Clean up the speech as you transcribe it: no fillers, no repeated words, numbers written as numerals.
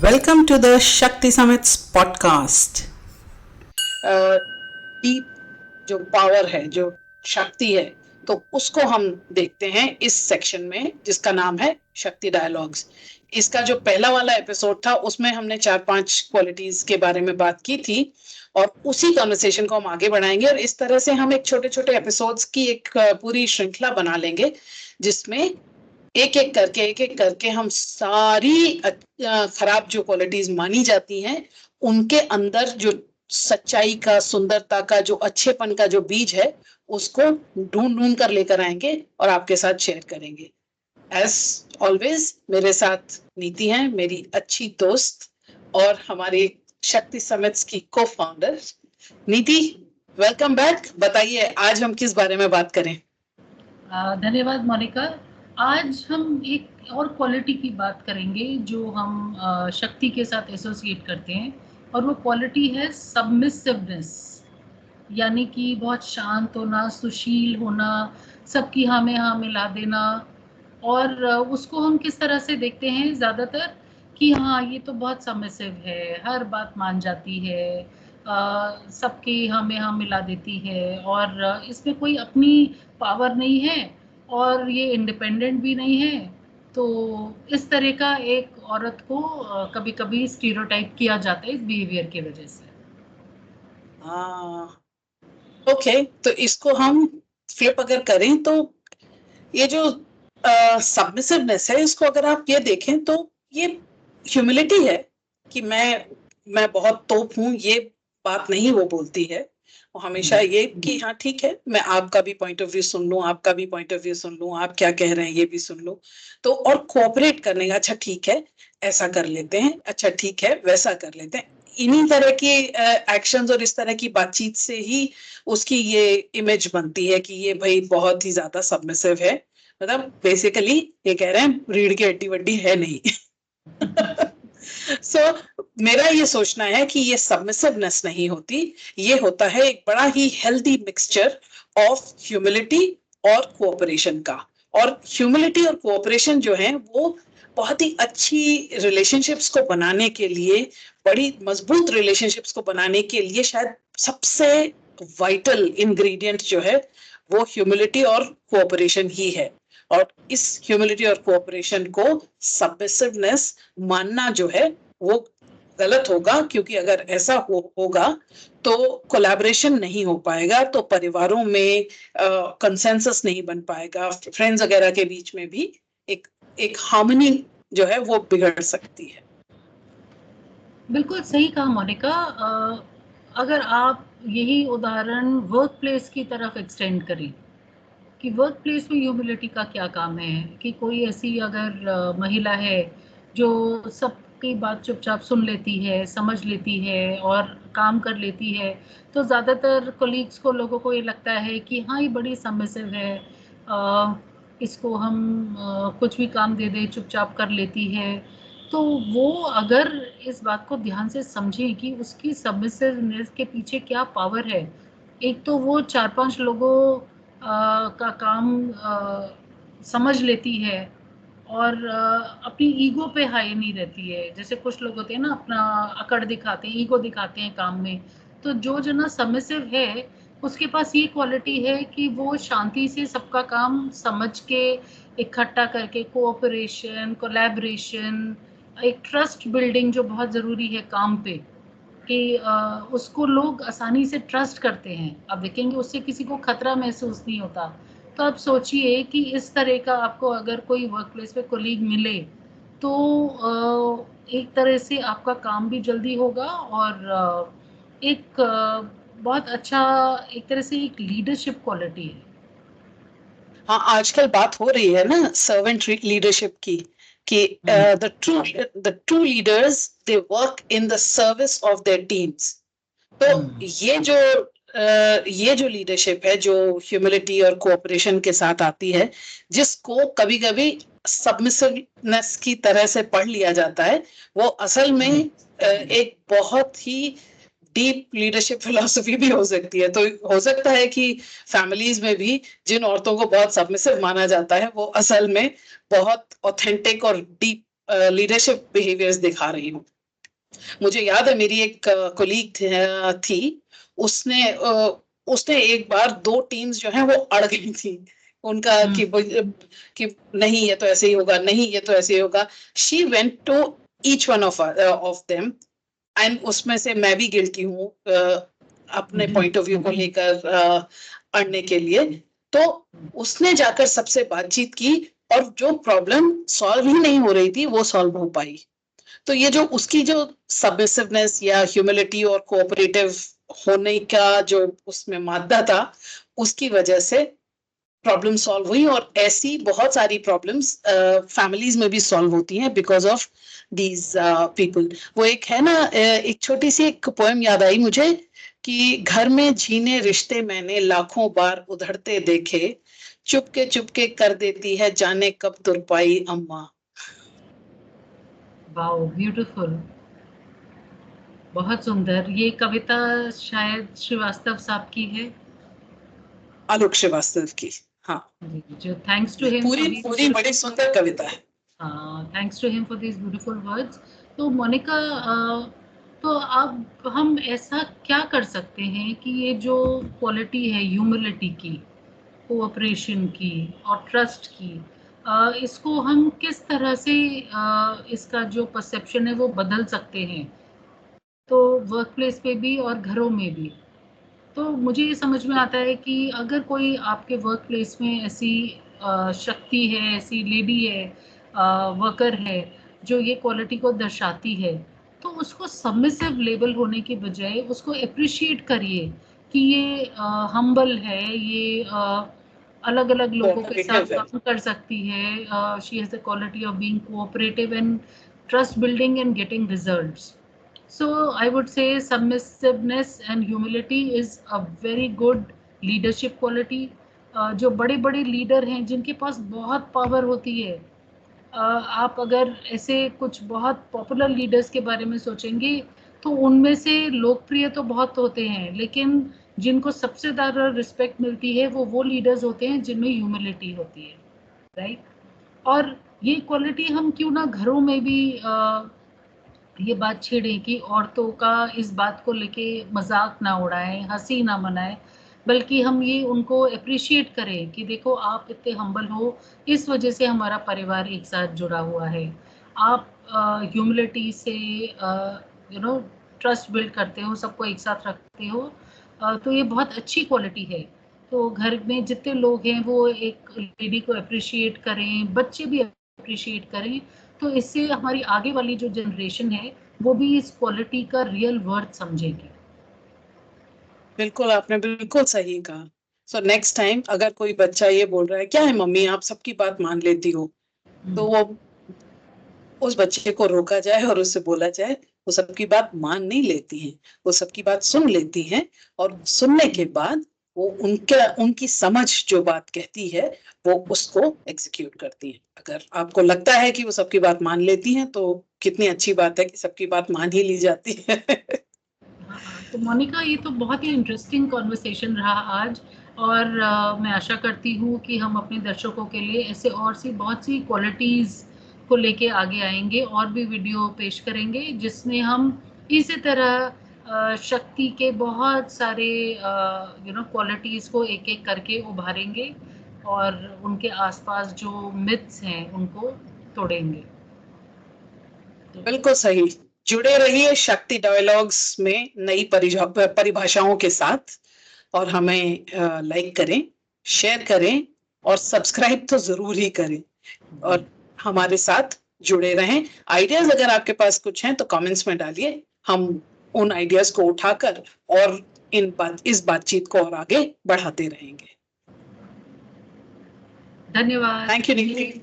Welcome to the Shakti Summits podcast. Deep जो power है, जो शक्ति है, तो उसको हम देखते हैं इस सेक्शन में जिसका नाम है शक्ति डायलॉग्स। इसका जो पहला वाला एपिसोड था उसमें हमने 4-5 क्वालिटीज के बारे में बात की थी और उसी कन्वर्सेशन को हम आगे बढ़ाएंगे और इस तरह से हम एक छोटे छोटे एपिसोड्स की एक पूरी श्रृंखला बना लेंगे जिसमें एक एक करके हम सारी खराब जो क्वालिटीज मानी जाती हैं उनके अंदर जो सच्चाई का, सुंदरता का, जो अच्छेपन का जो बीज है उसको ढूंढ ढूंढ कर लेकर आएंगे और आपके साथ शेयर करेंगे। एज ऑलवेज मेरे साथ नीति है, मेरी अच्छी दोस्त और हमारे शक्ति समिट्स की को फाउंडर नीति। Welcome back. बताइए आज हम किस बारे में बात करें? धन्यवाद मोनिका। आज हम एक और क्वालिटी की बात करेंगे जो हम शक्ति के साथ एसोसिएट करते हैं और वो क्वालिटी है सबमिसिवनेस, यानी कि बहुत शांत होना, सुशील होना, सबकी हाँ में हाँ मिला देना। और उसको हम किस तरह से देखते हैं ज़्यादातर कि हाँ ये तो बहुत सबमिसिव है, हर बात मान जाती है, सबकी हाँ में हाँ मिला देती है और इसमें कोई अपनी पावर नहीं है और ये इंडिपेंडेंट भी नहीं है। तो इस तरह का एक औरत को कभी कभी स्टीरियोटाइप किया जाता है इस बिहेवियर की वजह से। ओके, तो इसको हम फ्लिप अगर करें तो ये जो सबमिसिवनेस है इसको अगर आप ये देखें तो ये ह्यूमिलिटी है कि मैं बहुत तोप हूं, ये बात नहीं वो बोलती है। वो हमेशा ये कि हाँ ठीक है, मैं आपका भी पॉइंट ऑफ व्यू सुन लूं, आपका भी पॉइंट ऑफ व्यू सुन लूं, आप क्या कह रहे हैं ये भी सुन लूं। तो और कोऑपरेट करने का, अच्छा ठीक है ऐसा कर लेते हैं, अच्छा ठीक है वैसा कर लेते हैं। इन्हीं तरह के एक्शंस और इस तरह की बातचीत से ही उसकी ये इमेज बनती है कि ये भाई बहुत ही ज्यादा सबमिसिव है। मतलब बेसिकली ये कह रहे हैं रीढ़ की हड्डी वड्डी है नहीं। मेरा ये सोचना है कि ये सबमिसिवनेस नहीं होती, ये होता है एक बड़ा ही हेल्दी मिक्सचर ऑफ ह्यूमिलिटी और कोऑपरेशन का। और ह्यूमिलिटी और कोऑपरेशन जो है वो बहुत ही अच्छी रिलेशनशिप्स को बनाने के लिए, बड़ी मजबूत रिलेशनशिप्स को बनाने के लिए शायद सबसे वाइटल इंग्रेडिएंट जो है वो ह्यूमिलिटी और कोऑपरेशन ही है। और इस ह्यूमिलिटी और कोऑपरेशन को सबमिसिवनेस मानना जो है वो गलत होगा, क्योंकि अगर ऐसा होगा तो कोलैबोरेशन नहीं हो पाएगा, तो परिवारों में कंसेंसस नहीं बन पाएगा, फ्रेंड्स वगैरह के बीच में भी एक हार्मनी जो है वो बिगड़ सकती है। बिल्कुल सही कहा मोनिका। अगर आप यही उदाहरण वर्क प्लेस की तरफ एक्सटेंड करें कि वर्क प्लेस में ह्यूमिलिटी का क्या काम है, कि कोई ऐसी अगर महिला है जो सबकी बात चुपचाप सुन लेती है, समझ लेती है और काम कर लेती है, तो ज़्यादातर कोलीग्स को, लोगों को ये लगता है कि हाँ ये बड़ी सबमिसिव है, इसको हम कुछ भी काम दे दें चुपचाप कर लेती है। तो वो अगर इस बात को ध्यान से समझें कि उसकी सबमिसिवनेस के पीछे क्या पावर है। एक तो वो 4-5 लोगों का काम समझ लेती है और अपनी ईगो पे हाई नहीं रहती है। जैसे कुछ लोग होते हैं ना, अपना अकड़ दिखाते हैं, ईगो दिखाते हैं काम में। तो जो जना सबमिसिव है उसके पास ये क्वालिटी है कि वो शांति से सबका काम समझ के इकट्ठा करके, कोऑपरेशन, कोलैबोरेशन, एक ट्रस्ट बिल्डिंग जो बहुत ज़रूरी है काम पे, कि उसको लोग आसानी से ट्रस्ट करते हैं। अब देखेंगे उससे किसी को खतरा महसूस नहीं होता। तो आप सोचिए कि इस तरह का आपको अगर कोई वर्क प्लेस पे कोलीग मिले तो एक तरह से आपका काम भी जल्दी होगा और एक बहुत अच्छा, एक तरह से एक लीडरशिप क्वालिटी है। हाँ, आजकल बात हो रही है ना सर्वेंट लीडरशिप की, कि the true leaders they work in the service of their teams. तो ये जो लीडरशिप है जो ह्यूमिलिटी और कोऑपरेशन के साथ आती है, जिसको कभी कभी सबमिसिवनेस की तरह से पढ़ लिया जाता है, वो असल में एक बहुत ही डीप लीडरशिप फिलॉसफी भी हो सकती है। तो हो सकता है कि फैमिलीज में भी जिन औरतों को बहुत सबमिसिव माना जाता है वो असल में बहुत ऑथेंटिक और डीप लीडरशिप बिहेवियर्स दिखा रही हूँ। मुझे याद है मेरी एक कोलीग थी, उसने एक बार 2 टीम्स जो हैं वो अड़ गई थी। उनका कि नहीं ये तो ऐसे ही होगा, नहीं ये तो ऐसे ही होगा। She went to each one of them, and उसमें से मैं भी गिल्टी हूँ अपने पॉइंट ऑफ व्यू को लेकर अड़ने के लिए। तो उसने जाकर सबसे बातचीत की और जो प्रॉब्लम सॉल्व ही नहीं हो रही थी वो सॉल्व हो पाई। तो ये जो उसकी जो सबमिसिवनेस या ह्यूमिलिटी और कोऑपरेटिव होने का जो उसमें मादा था, उसकी वजह से प्रॉब्लम सॉल्व हुई। और ऐसी बहुत सारी प्रॉब्लम्स फैमिलीज में भी सॉल्व होती हैं बिकॉज ऑफ दीज पीपल। वो एक है ना, एक छोटी सी एक पोएम याद आई मुझे कि घर में झीने रिश्ते मैंने लाखों बार उधड़ते देखे, चुपके कर देती है जाने कब तुरपाई अम्मा। वाओ, ब्यूटीफुल, बहुत सुंदर। ये कविता शायद श्रीवास्तव साहब की है। आलोक श्रीवास्तव की, हाँ। जो थैंक्स टू हिम पूरी पूरी बड़ी सुंदर कविता है। Thanks to him for this beautiful words. तो मोनिका, तो अब हम ऐसा क्या कर सकते हैं कि ये जो क्वालिटी है ह्यूमिलिटी की, कोऑपरेशन की और ट्रस्ट की, इसको हम किस तरह से इसका जो परसेप्शन है वो बदल सकते हैं, तो वर्क प्लेस पे भी और घरों में भी। तो मुझे ये समझ में आता है कि अगर कोई आपके वर्क प्लेस में ऐसी शक्ति है, ऐसी लेडी है, वर्कर है, जो ये क्वालिटी को दर्शाती है, तो उसको सबमिसिव लेबल होने की बजाय उसको अप्रिशिएट करिए कि ये हम्बल है, ये अलग-अलग लोगों के साथ कोऑपरेटिव है। काम कर सकती है, she has the quality of being cooperative and trust building and getting results. So I would say submissiveness and humility is a very good leadership quality. जो बड़े बड़े लीडर हैं जिनके पास बहुत पावर होती है, आप अगर ऐसे कुछ बहुत पॉपुलर लीडर्स के बारे में सोचेंगे तो उनमें से लोकप्रिय तो बहुत होते हैं, लेकिन जिनको सबसे ज़्यादा रिस्पेक्ट मिलती है वो लीडर्स होते हैं जिनमें ह्यूमिलिटी होती है, राइट? और ये क्वालिटी हम क्यों ना घरों में भी ये बात छेड़ें कि औरतों का इस बात को लेके मजाक ना उड़ाएं, हंसी ना मनाएं, बल्कि हम ये उनको अप्रिशिएट करें कि देखो आप इतने हम्बल हो, इस वजह से हमारा परिवार एक साथ जुड़ा हुआ है। आप ह्यूमिलिटी से ट्रस्ट बिल्ड करते हो, सबको एक साथ रखते हो, तो ये बहुत अच्छी क्वालिटी है। तो घर में जितने लोग हैं वो एक लेडी को अप्रिशिएट करें, बच्चे भी अप्रिशिएट करें, तो इससे हमारी आगे वाली जो जनरेशन है वो भी इस क्वालिटी का रियल वर्थ समझेगी। बिल्कुल, आपने बिल्कुल सही कहा। सो नेक्स्ट टाइम अगर कोई बच्चा ये बोल रहा है क्या है मम्मी आप सबकी बात मान लेती हो, तो वो उस बच्चे को रोका जाए और उससे बोला जाए वो सबकी बात मान नहीं लेती हैं, वो सबकी बात सुन लेती हैं, और सुनने के बाद वो उनकी समझ जो बात कहती है वो उसको एग्जीक्यूट करती हैं। अगर आपको लगता है कि वो सबकी बात मान लेती हैं तो कितनी अच्छी बात है कि सबकी बात मान ही ली जाती है। तो मोनिका, ये तो बहुत ही इंटरेस्टिंग कॉन्वर्सेशन रहा आज, और मैं आशा करती हूँ कि हम अपने दर्शकों के लिए ऐसे और सी बहुत सी क्वालिटीज़ को लेके आगे आएंगे और भी वीडियो पेश करेंगे जिसमें हम इसी तरह शक्ति के बहुत सारे क्वालिटीज़ को एक एक करके उभारेंगे और उनके आसपास जो मिथ्स हैं उनको तोड़ेंगे। बिल्कुल सही। जुड़े रहिए शक्ति डायलॉग्स में नई परिभाषाओं के साथ, और हमें लाइक करें, शेयर करें और सब्सक्राइब तो जरूर ही करें, और हमारे साथ जुड़े रहें। आइडियाज अगर आपके पास कुछ हैं तो कमेंट्स में डालिए, हम उन आइडियाज को उठाकर और इस बातचीत को और आगे बढ़ाते रहेंगे। धन्यवाद। Thank you Nikhil.